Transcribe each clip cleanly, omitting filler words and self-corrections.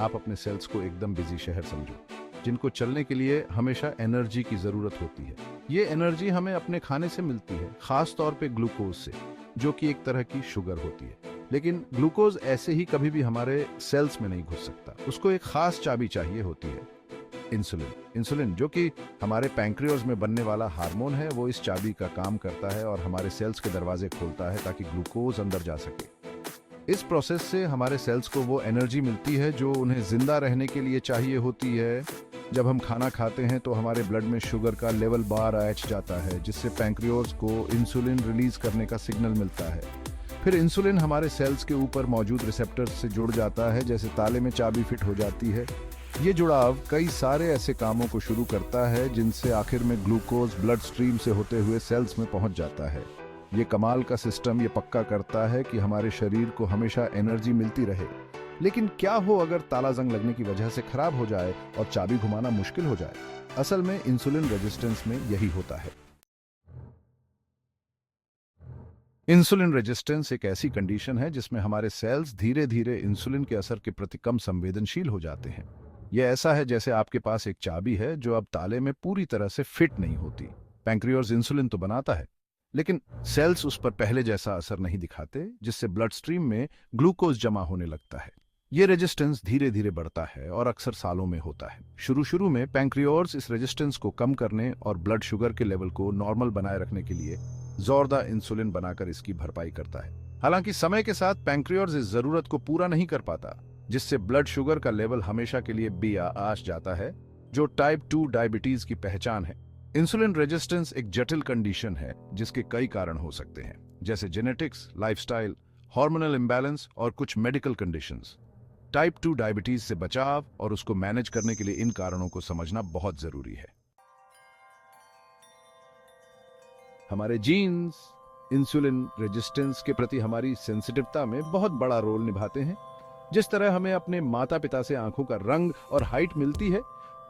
आप अपने सेल्स को एकदम बिजी शहर समझो, जिनको चलने के लिए हमेशा एनर्जी की जरूरत होती है। ये एनर्जी हमें अपने खाने से मिलती है, खास तौर पे ग्लूकोज से, जो कि एक तरह की शुगर होती है। लेकिन ग्लूकोज ऐसे ही कभी भी हमारे सेल्स में नहीं घुस सकता। उसको एक खास चाबी चाहिए होती है, इंसुलिन। इंसुलिन जो कि हमारे पैंक्रियाज में बनने वाला हार्मोन है, वो इस चाबी का काम करता है और हमारे सेल्स के दरवाजे खोलता है ताकि ग्लूकोज अंदर जा सके। इस प्रोसेस से हमारे सेल्स को वो एनर्जी मिलती है जो उन्हें जिंदा रहने के लिए चाहिए होती है। जब हम खाना खाते हैं तो हमारे ब्लड में शुगर का लेवल बार आच जाता है, जिससे पैंक्रियाज को इंसुलिन रिलीज करने का सिग्नल मिलता है। फिर इंसुलिन हमारे सेल्स के ऊपर मौजूद रिसेप्टर्स से जुड़ जाता है, जैसे ताले में चाबी फिट हो जाती है। ये जुड़ाव कई सारे ऐसे कामों को शुरू करता है जिनसे आखिर में ग्लूकोज ब्लड स्ट्रीम से होते हुए सेल्स में पहुंच जाता है। ये कमाल का सिस्टम ये पक्का करता है कि हमारे शरीर को हमेशा एनर्जी मिलती रहे। लेकिन क्या हो अगर ताला जंग लगने की वजह से खराब हो जाए और चाबी घुमाना मुश्किल हो जाए? असल में इंसुलिन रेजिस्टेंस में यही होता है। इंसुलिन रेजिस्टेंस एक ऐसी कंडीशन है जिसमें हमारे सेल्स धीरे धीरे इंसुलिन के असर के प्रति कम संवेदनशील हो जाते हैं। यह ऐसा है जैसे आपके पास एक चाबी है जो अब ताले में पूरी तरह से फिट नहीं होती। पैंक्रियाज इंसुलिन तो बनाता है, लेकिन सेल्स उस पर पहले जैसा असर नहीं दिखाते, जिससे ब्लड स्ट्रीम में ग्लूकोज जमा होने लगता है। ये रेजिस्टेंस धीरे धीरे बढ़ता है और अक्सर सालों में होता है। शुरू में पैंक्रियाज इस रेजिस्टेंस को कम करने और ब्लड शुगर के लेवल को नॉर्मल बनाए रखने के लिए जोरदार इंसुलिन बनाकर इसकी भरपाई करता है। हालांकि समय के साथ पैंक्रियाज इस जरूरत को पूरा नहीं कर पाता, जिससे ब्लड शुगर का लेवल हमेशा के लिए आच जाता है, जो टाइप 2 डायबिटीज की पहचान है। इंसुलिन रेजिस्टेंस एक जटिल कंडीशन है जिसके कई कारण हो सकते हैं, जैसे जेनेटिक्स, लाइफस्टाइल, हार्मोनल इंबैलेंस और कुछ मेडिकल कंडीशंस। टाइप 2 डायबिटीज से बचाव और उसको मैनेज करने के लिए इन कारणों को समझना बहुत जरूरी है। हमारे जीन्स इंसुलिन रेजिस्टेंस के प्रति हमारी सेंसिटिविटी में बहुत बड़ा रोल निभाते हैं। जिस तरह हमें अपने माता पिता से आंखों का रंग और हाइट मिलती है,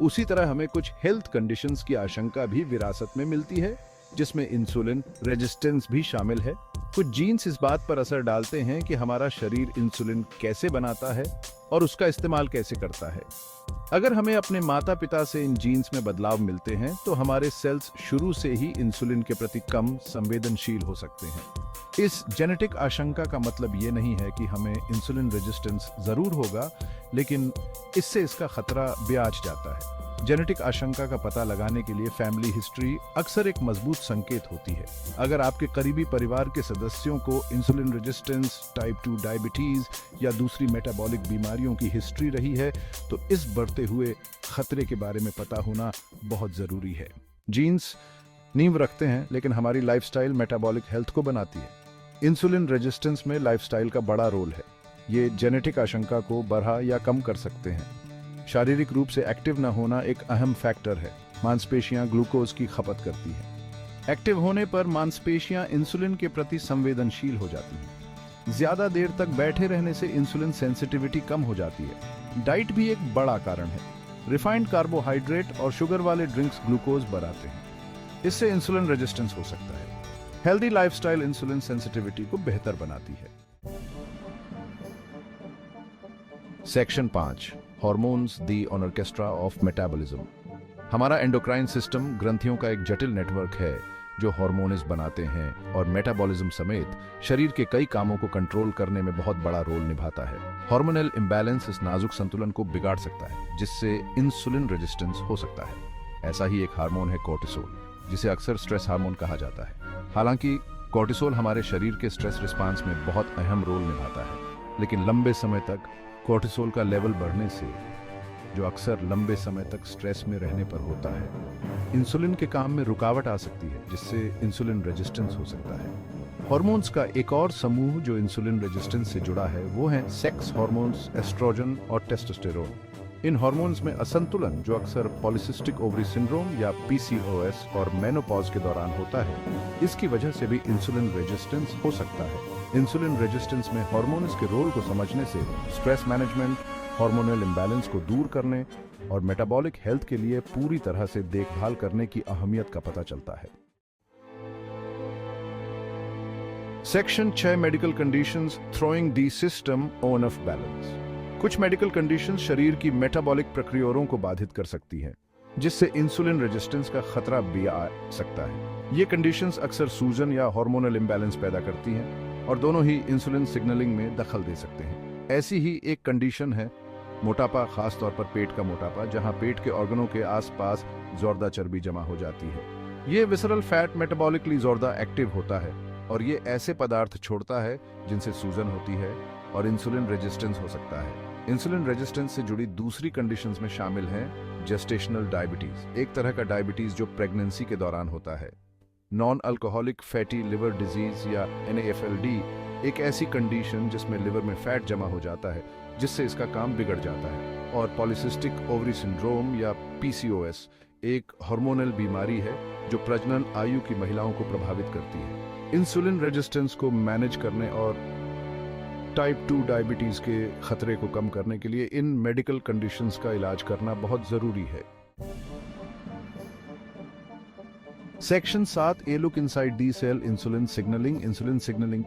उसी तरह हमें कुछ हेल्थ कंडीशंस की आशंका भी विरासत में मिलती है, जिसमें इंसुलिन रेजिस्टेंस भी शामिल है। कुछ जीन्स इस बात पर असर डालते हैं कि हमारा शरीर इंसुलिन कैसे बनाता है और उसका इस्तेमाल कैसे करता है। अगर हमें अपने माता पिता से इन जीन्स में बदलाव मिलते हैं तो हमारे सेल्स शुरू से ही इंसुलिन के प्रति कम संवेदनशील हो सकते हैं। इस जेनेटिक आशंका का मतलब ये नहीं है कि हमें इंसुलिन रेजिस्टेंस जरूर होगा, लेकिन इससे इसका खतरा ब्याज जाता है। जेनेटिक आशंका का पता लगाने के लिए फैमिली हिस्ट्री अक्सर एक मजबूत संकेत होती है। अगर आपके करीबी परिवार के सदस्यों को इंसुलिन रेजिस्टेंस, टाइप 2 डायबिटीज या दूसरी मेटाबॉलिक बीमारियों की हिस्ट्री रही है, तो इस बढ़ते हुए खतरे के बारे में पता होना बहुत जरूरी है। जीन्स नींव रखते हैं, लेकिन हमारी लाइफस्टाइल मेटाबॉलिक हेल्थ को बनाती है। इंसुलिन रेजिस्टेंस में लाइफस्टाइल का बड़ा रोल है। ये जेनेटिक आशंका को बढ़ा या कम कर सकते हैं। शारीरिक रूप से एक्टिव न होना एक अहम फैक्टर है। मांसपेशियां ग्लूकोज की खपत करती हैं। एक्टिव होने पर मांसपेशियां इंसुलिन के प्रति संवेदनशील हो जाती हैं। ज्यादा देर तक बैठे रहने से इंसुलिन सेंसिटिविटी कम हो जाती है। डाइट भी एक बड़ा कारण है। रिफाइंड कार्बोहाइड्रेट और शुगर वाले ड्रिंक्स ग्लूकोज बढ़ाते हैं। इससे इंसुलिन रेजिस्टेंस हो सकता है। हेल्दी लाइफस्टाइल इंसुलिन सेंसिटिविटी को बेहतर बनाती है। Section 5, hormones the orchestra of metabolism. हमारा एंडोक्राइन सिस्टम ग्रंथियों का एक जटिल नेटवर्क है जो हार्मोन्स बनाते हैं और मेटाबॉलिज्म समेत शरीर के कई कामों को कंट्रोल करने में बहुत बड़ा रोल निभाता है। हार्मोनल इंबैलेंस इस नाजुक संतुलन को बिगाड़ सकता है, जिससे इंसुलिन रेजिस्टेंस हो सकता है। ऐसा ही एक हार्मोन है कोर्टिसोल, जिसे अक्सर स्ट्रेस हार्मोन कहा जाता है। हालांकि कोर्टिसोल हमारे शरीर के स्ट्रेस रिस्पांस में बहुत अहम रोल निभाता है, लेकिन लंबे समय तक कोर्टिसोल का लेवल बढ़ने से, जो अक्सर लंबे समय तक स्ट्रेस में रहने पर होता है, इंसुलिन के काम में रुकावट आ सकती है, जिससे इंसुलिन रेजिस्टेंस हो सकता है। हार्मोन्स का एक और समूह जो इंसुलिन रेजिस्टेंस से जुड़ा है वो है सेक्स हार्मोन्स, एस्ट्रोजन और टेस्टोस्टेरोन। इन हार्मोन्स में असंतुलन, जो अक्सर पॉलिसिस्टिक ओवरी सिंड्रोम या पीसीओएस और मेनोपॉज के दौरान होता है, इसकी वजह से भी इंसुलिन रेजिस्टेंस हो सकता है। इंसुलिन रेजिस्टेंस में हार्मोन्स के रोल को समझने से स्ट्रेस मैनेजमेंट, हार्मोनल इंबैलेंस को दूर करने और मेटाबॉलिक हेल्थ के लिए पूरी तरह से देखभाल करने की अहमियत का पता चलता है। Section 6, medical conditions throwing the system on off balance. कुछ मेडिकल कंडीशंस शरीर की मेटाबॉलिक प्रक्रियाओं को बाधित कर सकती हैं, जिससे इंसुलिन रेजिस्टेंस का खतरा भी आ सकता है। ये कंडीशंस अक्सर सूजन या हार्मोनल इम्बैलेंस पैदा करती हैं और दोनों ही इंसुलिन सिग्नलिंग में दखल दे सकते हैं। ऐसी ही एक कंडीशन है मोटापा, खास तौर पर पेट का मोटापा, जहां पेट के ऑर्गनों के आसपास जोरदा चर्बी जमा हो जाती है। ये विसरल फैट मेटाबॉलिकली जोरदा एक्टिव होता है और ये ऐसे पदार्थ छोड़ता है जिनसे सूजन होती है और इंसुलिन रेजिस्टेंस हो सकता है। इंसुलिन रेजिस्टेंस से जुड़ी दूसरी कंडीशंस में शामिल हैं जेस्टेशनल डायबिटीज, एक तरह का डायबिटीज जो प्रेगनेंसी के दौरान होता है। Non alcoholic fatty liver disease या NAFLD एक ऐसी कंडीशन जिसमें लिवर में फैट जमा हो जाता है, जिससे इसका काम बिगड़ जाता है। और पॉलिसिस्टिक ओवरी सिंड्रोम या PCOS एक हार्मोनल बीमारी है जो प्रजनन आयु की महिलाओं को प्रभावित करती है। इंसुलिन रेजिस्टेंस को मैनेज करने और टाइप 2 डायबिटीज के खतरे को कम करने के लिए इन मेडिकल कंडीशंस का इलाज करना बहुत जरूरी है। Section 7 A look inside the cell insulin signalling. Insulin signalling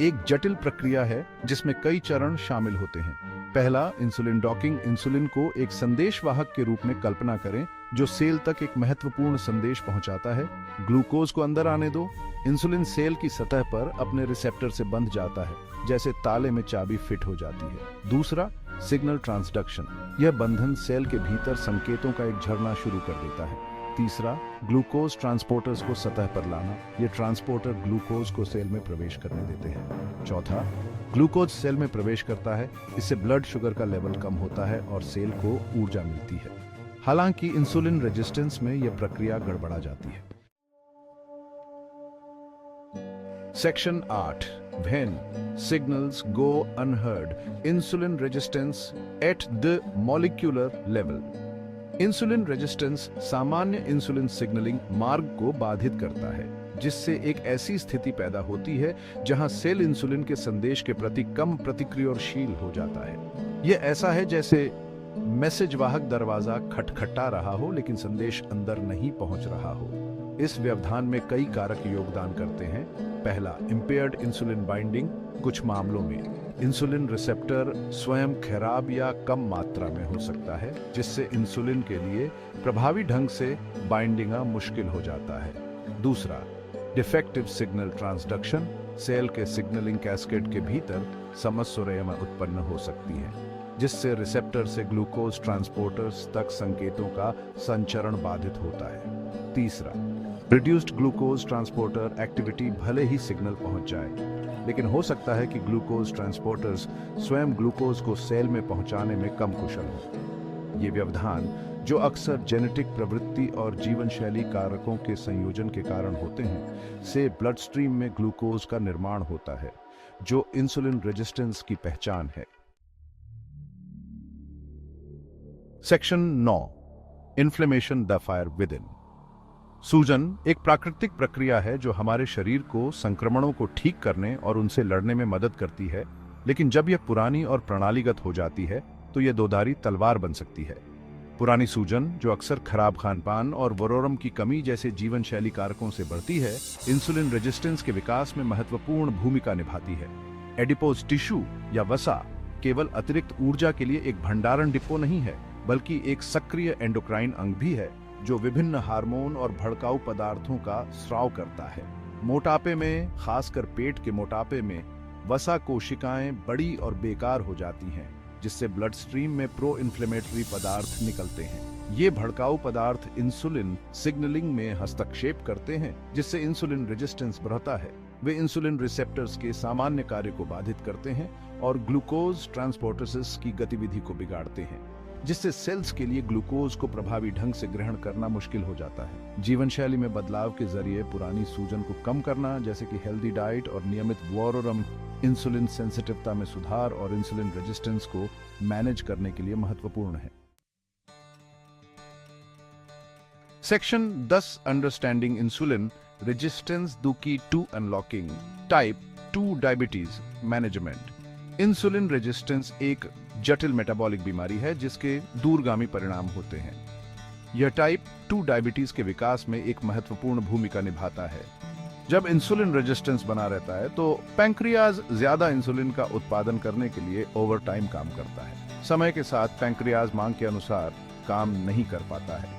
एक जटिल प्रक्रिया है जिसमें कई चरण शामिल होते हैं। पहला, इंसुलिन डॉकिंग। इंसुलिन को एक संदेशवाहक के रूप में कल्पना करें जो सेल तक एक महत्वपूर्ण संदेश पहुंचाता है। ग्लूकोज को अंदर आने दो। इंसुलिन सेल की सतह पर अपने रिसेप्टर से बंध जाता है, जैसे ताले में चाबी फिट हो जाती है। दूसरा, सिग्नल ट्रांसडक्शन। यह बंधन सेल के भीतर संकेतों का एक झरना शुरू कर देता है। तीसरा, ग्लूकोज ट्रांसपोर्टर्स को सतह पर लाना। ये ट्रांसपोर्टर ग्लूकोज को सेल में प्रवेश करने देते हैं। चौथा, ग्लूकोज सेल में प्रवेश करता है, इससे ब्लड शुगर का लेवल कम होता है और सेल को ऊर्जा मिलती है। हालांकि इंसुलिन रेजिस्टेंस में यह प्रक्रिया गड़बड़ा जाती है। Section 8 when signals go unheard. Insulin resistance at the molecular level. Insulin resistance सामान्य इंसुलिन सिग्नलिंग मार्ग को बाधित करता है, जिससे एक ऐसी स्थिति पैदा होती है जहां सेल इंसुलिन के संदेश के प्रति कम प्रतिक्रियाशील हो जाता है। यह ऐसा है जैसे मैसेज वाहक दरवाजा खटखटा रहा हो लेकिन संदेश अंदर नहीं पहुंच रहा हो। इस व्यवधान में कई कारक योगदान करते हैं। पहला, इंपेयर्ड इंसुलिन बाइंडिंग। कुछ मामलों में इंसुलिन रिसेप्टर स्वयं खराब या कम मात्रा में हो सकता है, जिससे इंसुलिन के लिए प्रभावी ढंग से बाइंडिंग मुश्किल हो जाता है। दूसरा, डिफेक्टिव सिग्नल ट्रांसडक्शन। सेल के सिग्नलिंग कैस्केड के भीतर समस्या उत्पन्न हो सकती है, जिससे रिसेप्टर से ग्लूकोज ट्रांसपोर्टर्स तक संकेतों का संचरण बाधित होता है। तीसरा, रिड्यूस्ड ग्लूकोज ट्रांसपोर्टर एक्टिविटी। भले ही सिग्नल पहुंच जाए, लेकिन हो सकता है कि ग्लूकोज ट्रांसपोर्टर्स स्वयं ग्लूकोज को सेल में पहुंचाने में कम कुशल हो। ये व्यवधान, जो अक्सर जेनेटिक प्रवृत्ति और जीवन शैली कारकों के संयोजन के कारण होते हैं, से ब्लड स्ट्रीम में ग्लूकोज का निर्माण होता है, जो इंसुलिन रेजिस्टेंस की पहचान है। Section 9 inflammation the fire with in. सूजन एक प्राकृतिक प्रक्रिया है जो हमारे शरीर को संक्रमणों को ठीक करने और उनसे लड़ने में मदद करती है, लेकिन जब यह पुरानी और प्रणालीगत हो जाती है तो यह दोधारी तलवार बन सकती है। पुरानी सूजन, जो अक्सर खराब खानपान और वरोरम की कमी जैसे जीवन शैली कारकों से बढ़ती है, इंसुलिन रेजिस्टेंस के विकास में महत्वपूर्ण भूमिका निभाती है। एडिपोज टिश्यू या वसा केवल अतिरिक्त ऊर्जा के लिए एक भंडारण डिपो नहीं है, बल्कि एक सक्रिय एंडोक्राइन अंग भी है जो विभिन्न हार्मोन और भड़काऊ पदार्थों का स्राव करता है। मोटापे में, खासकर पेट के मोटापे में, वसा कोशिकाएं बड़ी और बेकार हो जाती हैं, जिससे ब्लड स्ट्रीम में प्रो इन्फ्लेमेटरी पदार्थ निकलते हैं। ये भड़काऊ पदार्थ इंसुलिन सिग्नलिंग में हस्तक्षेप करते हैं, जिससे इंसुलिन रेजिस्टेंस बढ़ता है। वे इंसुलिन रिसेप्टर्स के सामान्य कार्य को बाधित करते हैं और ग्लूकोज ट्रांसपोर्टर्स की गतिविधि को बिगाड़ते हैं, जिससे सेल्स के लिए ग्लूकोज को प्रभावी ढंग से ग्रहण करना मुश्किल हो जाता है। जीवन शैली में बदलाव के जरिए पुरानी सूजन को कम करना, जैसे कि हेल्दी डाइट और नियमित वोरोरम, इंसुलिन सेंसिटिविटी में सुधार और इंसुलिन रेजिस्टेंस को मैनेज करने के लिए महत्वपूर्ण है। Section 10 understanding insulin resistance the key to unlocking type 2 diabetes management. Insulin resistance एक जटिल मेटाबॉलिक बीमारी है जिसके दूरगामी परिणाम होते हैं। यह टाइप 2 डायबिटीज के विकास में एक महत्वपूर्ण भूमिका निभाता है। जब इंसुलिन रेजिस्टेंस बना रहता है तो पैंक्रियाज ज्यादा इंसुलिन का उत्पादन करने के लिए ओवर टाइम काम करता है। समय के साथ पैंक्रियाज मांग के अनुसार काम नहीं कर पाता है।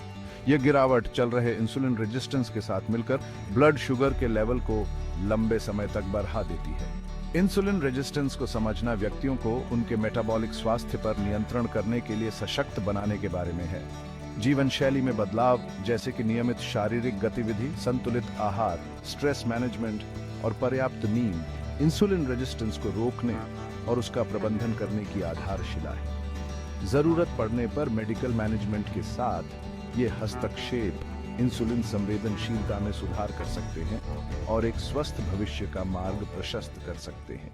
यह गिरावट चल रहे इंसुलिन रेजिस्टेंस के साथ मिलकर ब्लड शुगर के लेवल को लंबे समय तक बढ़ा देती है। इंसुलिन रेजिस्टेंस को समझना व्यक्तियों को उनके मेटाबॉलिक स्वास्थ्य पर नियंत्रण करने के लिए सशक्त बनाने के बारे में है। जीवन शैली में बदलाव जैसे कि नियमित शारीरिक गतिविधि, संतुलित आहार, स्ट्रेस मैनेजमेंट और पर्याप्त नींद इंसुलिन रेजिस्टेंस को रोकने और उसका प्रबंधन करने की आधारशिला है। जरूरत पड़ने पर मेडिकल मैनेजमेंट के साथ ये हस्तक्षेप इंसुलिन संवेदनशीलता में सुधार कर सकते हैं और एक स्वस्थ भविष्य का मार्ग प्रशस्त कर सकते हैं।